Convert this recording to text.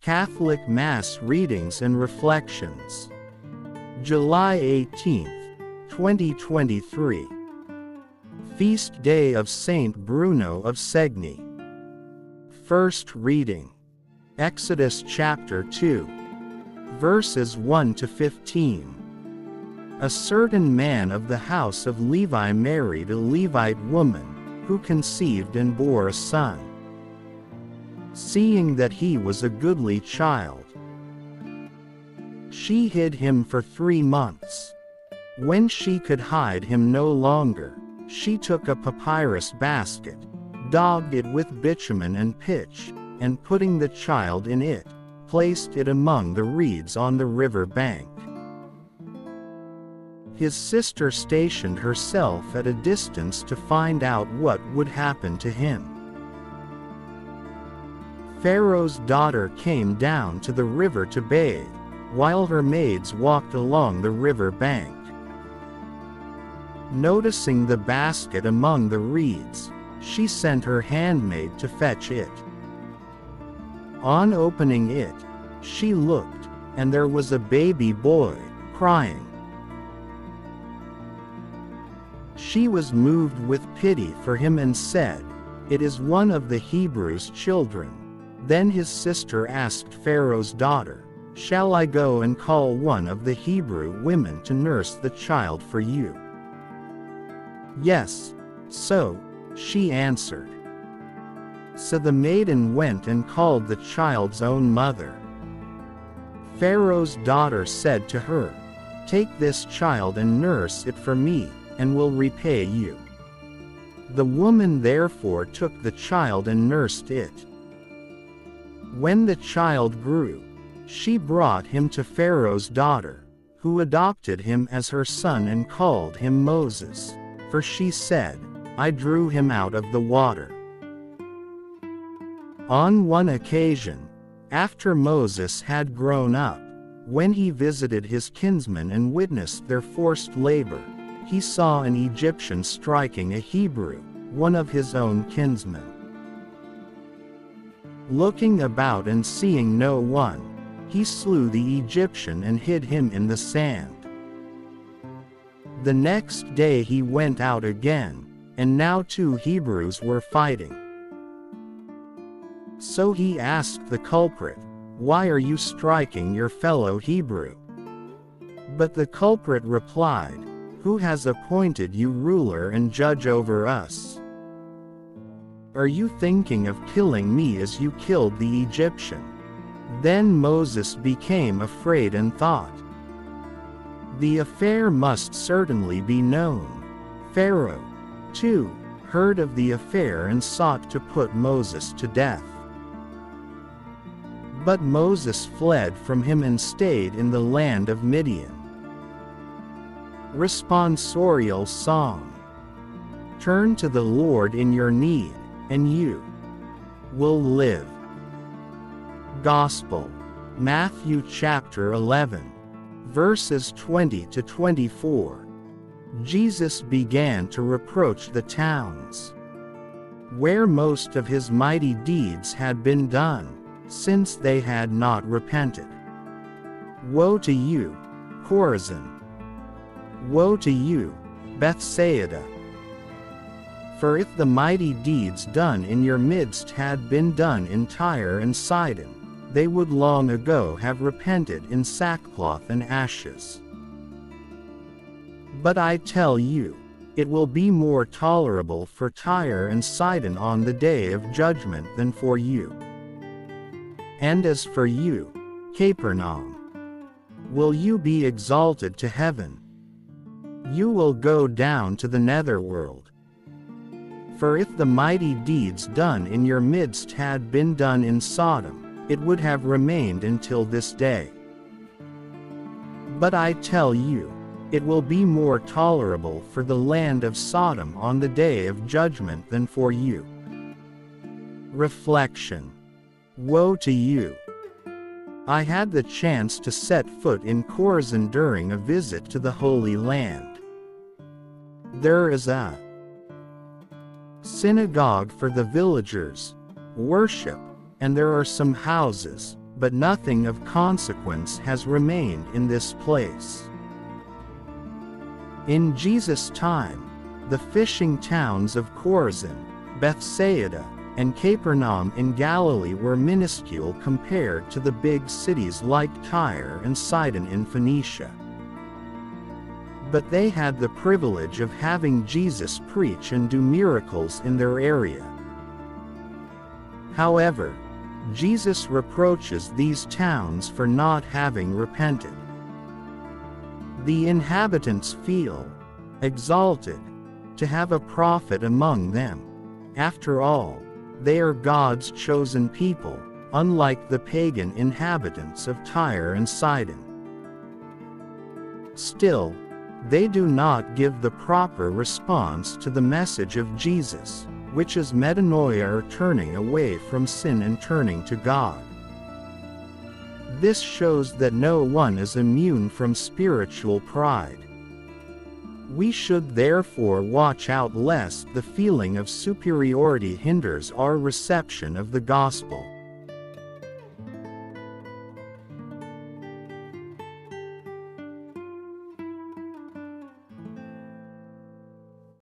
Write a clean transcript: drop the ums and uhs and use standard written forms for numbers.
Catholic Mass Readings and Reflections. July 18, 2023. Feast Day of Saint Bruno of Segni. First reading. Exodus chapter 2. Verses 1 to 15. A certain man of the house of Levi married a Levite woman, who conceived and bore a son. Seeing that he was a goodly child, she hid him for 3 months. When she could hide him no longer, she took a papyrus basket, daubed it with bitumen and pitch, and putting the child in it, placed it among the reeds on the river bank. His sister stationed herself at a distance to find out what would happen to him. Pharaoh's daughter came down to the river to bathe, while her maids walked along the river bank. Noticing the basket among the reeds, she sent her handmaid to fetch it. On opening it, she looked, and there was a baby boy, crying. She was moved with pity for him and said, "It is one of the Hebrews' children." Then his sister asked Pharaoh's daughter, "Shall I go and call one of the Hebrew women to nurse the child for you?" "Yes." So she answered. So the maiden went and called the child's own mother. Pharaoh's daughter said to her, "Take this child and nurse it for me, and will repay you." The woman therefore took the child and nursed it. When the child grew, she brought him to Pharaoh's daughter, who adopted him as her son and called him Moses, for she said, "I drew him out of the water." On one occasion, after Moses had grown up, when he visited his kinsmen and witnessed their forced labor, he saw an Egyptian striking a Hebrew, one of his own kinsmen. Looking about and seeing no one, he slew the Egyptian and hid him in the sand. The next day he went out again, and now 2 Hebrews were fighting. So he asked the culprit, "Why are you striking your fellow Hebrew?" But the culprit replied, "Who has appointed you ruler and judge over us? Are you thinking of killing me as you killed the Egyptian?" Then Moses became afraid and thought, "The affair must certainly be known." Pharaoh, too, heard of the affair and sought to put Moses to death. But Moses fled from him and stayed in the land of Midian. Responsorial Song. Turn to the Lord in your need, and you will live. Gospel. Matthew chapter 11. Verses 20 to 24. Jesus began to reproach the towns where most of his mighty deeds had been done, since they had not repented. Woe to you, Chorazin! Woe to you, Bethsaida! For if the mighty deeds done in your midst had been done in Tyre and Sidon, they would long ago have repented in sackcloth and ashes. But I tell you, it will be more tolerable for Tyre and Sidon on the day of judgment than for you. And as for you, Capernaum, will you be exalted to heaven? You will go down to the netherworld. For if the mighty deeds done in your midst had been done in Sodom, it would have remained until this day. But I tell you, it will be more tolerable for the land of Sodom on the day of judgment than for you. Reflection. Woe to you! I had the chance to set foot in Chorazin during a visit to the Holy Land. There is a synagogue for the villagers, worship, and there are some houses, but nothing of consequence has remained in this place. In Jesus' time, the fishing towns of Chorazin, Bethsaida, and Capernaum in Galilee were minuscule compared to the big cities like Tyre and Sidon in Phoenicia. But they had the privilege of having Jesus preach and do miracles in their area. However, Jesus reproaches these towns for not having repented. The inhabitants feel exalted to have a prophet among them. After all, they are God's chosen people, unlike the pagan inhabitants of Tyre and Sidon. Still, they do not give the proper response to the message of Jesus, which is metanoia, or turning away from sin and turning to God. This shows that no one is immune from spiritual pride. We should therefore watch out lest the feeling of superiority hinders our reception of the gospel.